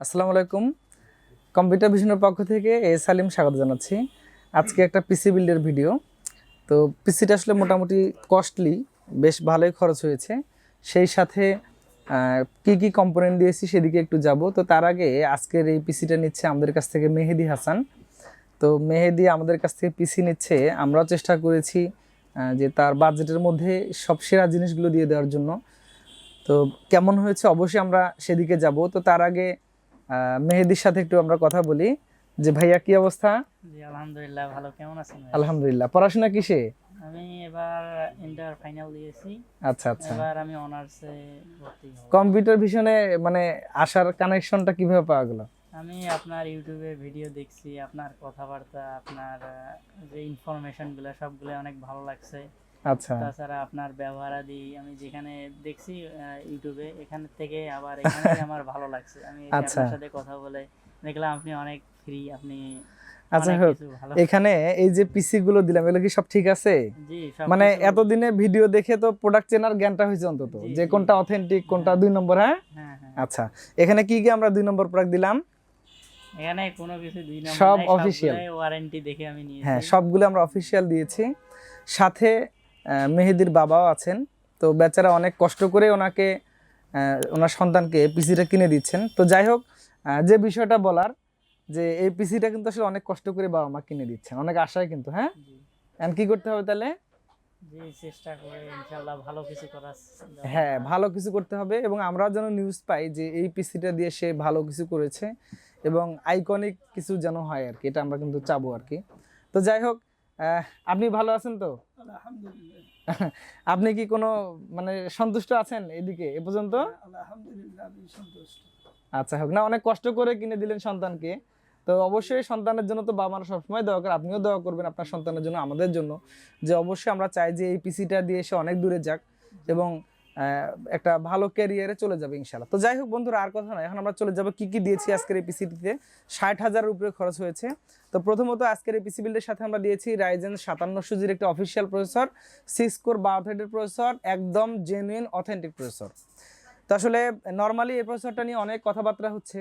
আসসালামু আলাইকুম। কম্পিউটার ভিশনের পক্ষ থেকে সালিম স্বাগত জানাচ্ছি। আজকে একটা পিসি বিল্ডের ভিডিও। তো পিসিটা আসলে মোটামুটি কস্টলি, বেশ ভালোই খরচ হয়েছে। সেই সাথে কি কি কম্পোনেন্ট দিয়েছি সেদিকে একটু যাব। তো তার আগে আজকের এই পিসিটা নিচ্ছে আমাদের কাছ থেকে মেহেদি হাসান। তো মেহেদি আমাদের কাছ থেকে পিসি নিচ্ছে, আমরাও চেষ্টা করেছি যে তার বাজেটের মধ্যে সব সেরা জিনিসগুলো দিয়ে দেওয়ার জন্য। তো কেমন হয়েছে অবশ্যই আমরা সেদিকে যাব। তো তার আগে মেহেদির সাথে একটু আমরা কথা বলি। যে ভাইয়া, কি অবস্থা? জি আলহামদুলিল্লাহ ভালো। কেমন আছেন ভাই? আলহামদুলিল্লাহ। পড়াশোনা কিসে? আমি এবার ইন্টার ফাইনাল দিয়েছি। আচ্ছা আচ্ছা। এবার আমি অনার্সে ভর্তি হব। কম্পিউটার ভিশনে মানে আসার কানেকশনটা কিভাবে পাওয়া গেল? আমি আপনার ইউটিউবে ভিডিও দেখছি, আপনার কথাবার্তা, আপনার যে ইনফরমেশনগুলো সবগুলো অনেক ভালো লাগছে। আচ্ছা তাছাড়া আপনার ব্যবহারাদি আমি যেখানে দেখছি ইউটিউবে, এখান থেকে আবার এখানেই আমার ভালো লাগছে। আমি এই যে আচ্ছা আপনার সাথে কথা বলে দেখলাম আপনি অনেক ফ্রি, আপনি আচ্ছা। অনেক হোক, কিছু ভালো। এখানে এই যে পিসি গুলো দিলাম, এগুলো কি সব ঠিক আছে? জি মানে সবকিছু। এতদিনে ভিডিও দেখে তো প্রোডাক্ট চেনার জ্ঞানটা হয়েছে অন্তত, জি যে জি কোনটা অথেন্টিক কোনটা হ্যাঁ 2 নম্বর। হ্যাঁ হ্যাঁ হ্যাঁ। আচ্ছা, এখানে কি কি আমরা 2 নম্বর প্রোডাক্ট দিলাম? এখানে কোনো কিছু দুই নম্বর সব নাই, অফিসিয়াল। সবগুলাই ওয়ারেন্টি দেখে আমি হ্যাঁ, নিয়েছি। সবগুলো আমরা অফিসিয়াল দিয়েছি। সাথে মেহেদির বাবাও আছেন। তো বেচারা অনেক কষ্ট করে ওনাকে ওনার সন্তানকে পিসিটা কিনে দিচ্ছেন। তো যাই হোক, যে বিষয়টা বলার, যে এই পিসিটা কিন্তু আসলে অনেক কষ্ট করে বাবা মা কিনে দিচ্ছেন, অনেক আশায় কিন্তু। হ্যাঁ, জি এখন কি করতে হবে তাহলে? জি চেষ্টা করে ইনশাআল্লাহ ভালো কিছু করার। হ্যাঁ, ভালো কিছু করতে হবে এবং আমরাও যেন নিউজ পাই যে এই পিসিটা দিয়ে সে ভালো কিছু করেছে এবং আইকনিক কিছু যেন হয় আর কি, এটা আমরা কিন্তু চাবো আর কি। তো যাই হোক, আপনি ভালো আছেন তো? আলহামদুলিল্লাহ। আপনি কি কোনো মানে সন্তুষ্ট আছেন এদিকে এ পর্যন্ত? আলহামদুলিল্লাহ আমি সন্তুষ্ট। আচ্ছা হোক না, অনেক কষ্ট করে কিনে দিলেন সন্তানকে। তো অবশ্যই সন্তানের জন্য তো বাবা মারা সবসময় দোয়া করে, আপনিও দোয়া করবেন আপনার সন্তানের জন্য, আমাদের জন্য। যে অবশ্যই আমরা চাই যে এই পিসিটা দিয়ে সে অনেক দূরে যাক এবং একটা ভালো ক্যারিয়ারে চলে যাবে ইনশাল্লাহ। তো যাই হোক বন্ধুরা, আর কথা নয়, এখন আমরা চলে যাবো কি কি দিয়েছি আজকের এই পিসিটিতে। 60,000-এর উপরে খরচ হয়েছে। তো প্রথমত আজকের এই পিসি বিল্ডের সাথে আমরা দিয়েছি রাইজেন 5700G'র একটা অফিসিয়াল প্রসেসর, 6 কোর 12 থ্রেডের প্রসেসর, একদম জেনুইন অথেন্টিক প্রসেসর। তো আসলে নর্মালি এই প্রসেসরটা নিয়ে অনেক কথাবার্তা হচ্ছে,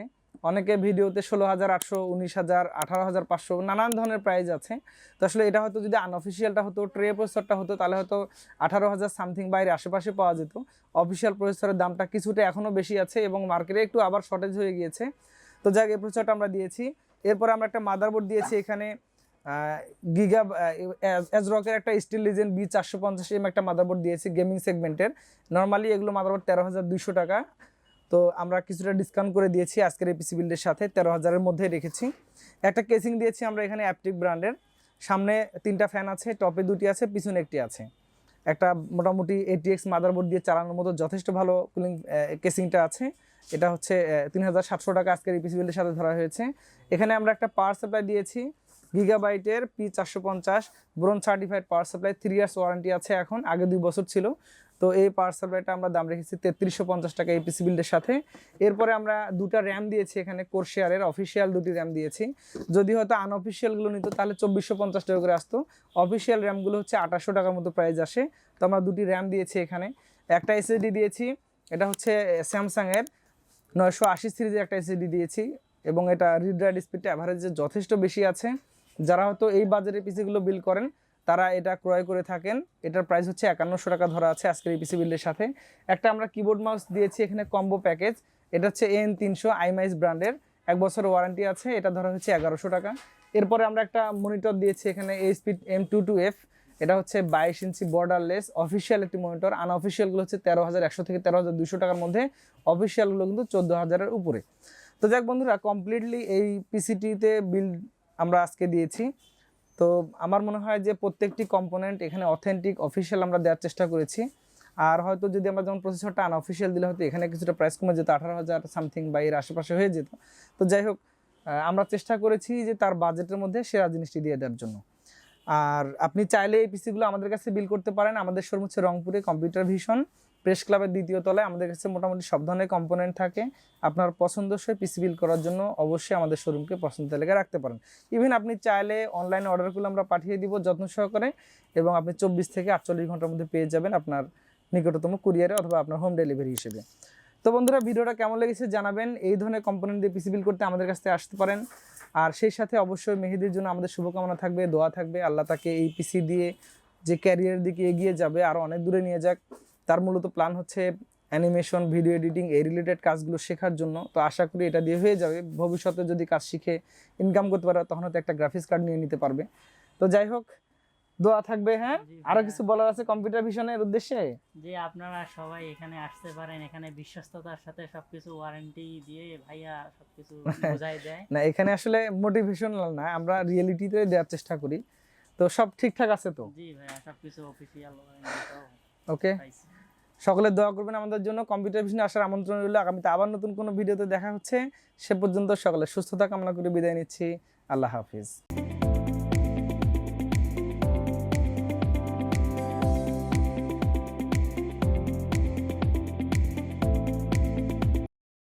অনেকে ভিডিওতে 16,800, 19,000, 18,500 নানান ধরনের প্রাইস আছে। তো আসলে এটা হয়তো যদি আনঅফিসিয়ালটা হতো, ট্রে প্রসেসরটা হতো, তাহলে হয়তো 18,000 সামথিং বাইরে আশেপাশে পাওয়া যেত। অফিসিয়াল প্রসেসরের দামটা কিছুটা এখনও বেশি আছে এবং মার্কেটে একটু আবার শর্টেজ হয়ে গিয়েছে। তো যাক, এই প্রসেসরটা আমরা দিয়েছি। এরপরে আমরা একটা মাদারবোর্ড দিয়েছি এখানে, গিগা এজরকের একটা স্টিল লিজেন্ড B450M একটা মাদারবোর্ড দিয়েছি গেমিং সেগমেন্টের। নর্মালি এগুলো মাদারবোর্ড 13,200 টাকা। তো আমরা কিছুটা ডিসকাউন্ট করে দিয়েছি আজকের এই পিসি বিল্ডের সাথে, 13,000-এর মধ্যে রেখেছি। একটা কেসিং দিয়েছি আমরা এখানে অ্যাপটিক ব্র্যান্ডের। সামনে 3টা ফ্যান আছে, টপে 2টি আছে, পিছনে 1টি আছে। একটা মোটামুটি ATX মাদারবোর্ড দিয়ে চালানোর মতো যথেষ্ট ভালো কুলিং কেসিংটা আছে। এটা হচ্ছে 3,700 টাকা আজকের এই পিসি বিল্ডের সাথে ধরা হয়েছে। এখানে আমরা একটা পাওয়ার সাপ্লাই দিয়েছি গিগাবাইটের P450 bronze certified power supply, 3 years warranty আছে এখন, আগে 2 বছর ছিল। তো এই পাওয়ার সাপ্লাইটা আমরা দাম রেখেছি 3350 টাকা এই পিসি বিল্ডের সাথে। এরপরে আমরা 2টা র্যাম দিয়েছি এখানে, কোরশেয়ারের অফিসিয়াল 2টি র্যাম দিয়েছি। যদি হয়তো আনঅফিসিয়ালগুলো নিত তাহলে 2450 টাকা করে আসতো। অফিসিয়াল র্যামগুলো হচ্ছে 2800 টাকার মতো প্রাইস আসে। তো আমরা 2টি র্যাম দিয়েছি এখানে। একটা এসএসডি দিয়েছি, এটা হচ্ছে স্যামসাংয়ের 980 সিরিজের একটা এসএসডি দিয়েছি এবং এটা রিড রাইট স্পিডটা অ্যাভারেজে যথেষ্ট বেশি আছে। যারা হয়তো এই বাজারে পিসিগুলো বিল করেন তারা এটা ক্রয় করে থাকেন। এটার প্রাইস হচ্ছে 5100 টাকা ধরা আছে আজকের এই পিসি বিল্ডের সাথে। একটা আমরা কিবোর্ড মাউস দিয়েছি এখানে কম্বো প্যাকেজ, এটা হচ্ছে AN300 আইমাইস ব্র্যান্ডের, 1 বছরের ওয়ারেন্টি আছে, এটা ধরা হচ্ছে 1100 টাকা। এরপরে আমরা একটা মনিটর দিয়েছি এখানে ASP M22F, এটা হচ্ছে 22 ইঞ্চি বর্ডারলেস অফিসিয়াল একটি মনিটর। আনঅফিসিয়ালগুলো হচ্ছে 13,100 থেকে 13,200 টাকার মধ্যে, অফিসিয়ালগুলো কিন্তু 14,000-এর উপরে। তো যাক বন্ধুরা, কমপ্লিটলি এই পিসিটিতে বিল্ড আমরা আজকে দিয়েছি। তো আমার মনে হয় যে প্রত্যেকটি কম্পোনেন্ট এখানে অথেন্টিক অফিসিয়াল আমরা দেওয়ার চেষ্টা করেছি। আর হয়তো যদি আমরা যেমন প্রসেসরটা আনঅফিসিয়াল দিলে হয়তো এখানে কিছুটা প্রাইস কমে যেত, 18,000 সামথিং বা এর আশেপাশে হয়ে যেত। তো যাই হোক, আমরা চেষ্টা করেছি যে তার বাজেটের মধ্যে সেরা জিনিসটি দিয়ে দেওয়ার জন্য। আর আপনি চাইলে এই পিসিগুলো আমাদের কাছে বিল করতে পারেন। আমাদের শোরুম হচ্ছে রংপুরে কম্পিউটার ভিশন প্রেস ক্লাবের 2য় তলায়। আমাদের কাছে মোটামুটি সব ধরনের কম্পোনেন্ট থাকে। আপনার পছন্দসই পিসি বিল করার জন্য অবশ্যই আমাদের শোরুমকে পছন্দ তালিকায় রাখতে পারেন। ইভেন আপনি চাইলে অনলাইনে অর্ডারগুলো আমরা পাঠিয়ে দিব যত্ন সহকারে, এবং আপনি 24 থেকে 48 ঘন্টার মধ্যে পেয়ে যাবেন আপনার নিকটতম কুরিয়ারে অথবা আপনার হোম ডেলিভারি হিসেবে। তো বন্ধুরা, ভিডিওটা কেমন লেগেছে জানাবেন। এই ধরনের কম্পোনেন্ট দিয়ে পিসি বিল্ড করতে আমাদের কাছ থেকে আসতে পারেন। আর সেই সাথে অবশ্যই মেহেদির জন্য আমাদের শুভকামনা থাকবে, দোয়া থাকবে, আল্লাহ তাকে এই পিসি দিয়ে যে ক্যারিয়ার দিকে এগিয়ে যাবে, আরও অনেক দূরে নিয়ে যাক। তার মূলত প্ল্যান হচ্ছে অ্যানিমেশন, ভিডিও এডিটিং, এই রিলেটেড কাজগুলো শেখার জন্য। তো আশা করি এটা দিয়ে হয়ে যাবে। ভবিষ্যতে যদি কাজ শিখে ইনকাম করতে পারে, তখন হয়তো একটা গ্রাফিক্স কার্ড নিয়ে নিতে পারবে। তো যাই হোক, দোয়া থাকবে। হ্যাঁ, জি আরো ভাইয়া। কিছু বলার আছে কম্পিউটার ভিশনের উদ্দেশ্যে? যে আপনারা সবাই এখানে আসতে পারেন, এখানে বিশ্বস্ততার সাথে সবকিছু ওয়ারেন্টি দিয়ে ভাইয়া সবকিছু বোঝাই দেয়। না, এখানে আসলে মোটিভেশনাল না, আমরা রিয়েলিটিতে দেওয়ার চেষ্টা করি। তো সব ঠিকঠাক আছে তো? জি ভাইয়া, সবকিছু অফিসিয়াল ওকে, পাইছি। সকলে দোয়া করবেন আমাদের জন্য। কম্পিউটার ভিশনে আসার আমন্ত্রণ রইল। আগামীতে আবার নতুন কোনো ভিডিওতে দেখা হচ্ছে। সে পর্যন্ত সকলে সুস্থতা কামনা করে বিদায় নিচ্ছি। আল্লাহ হাফিজ।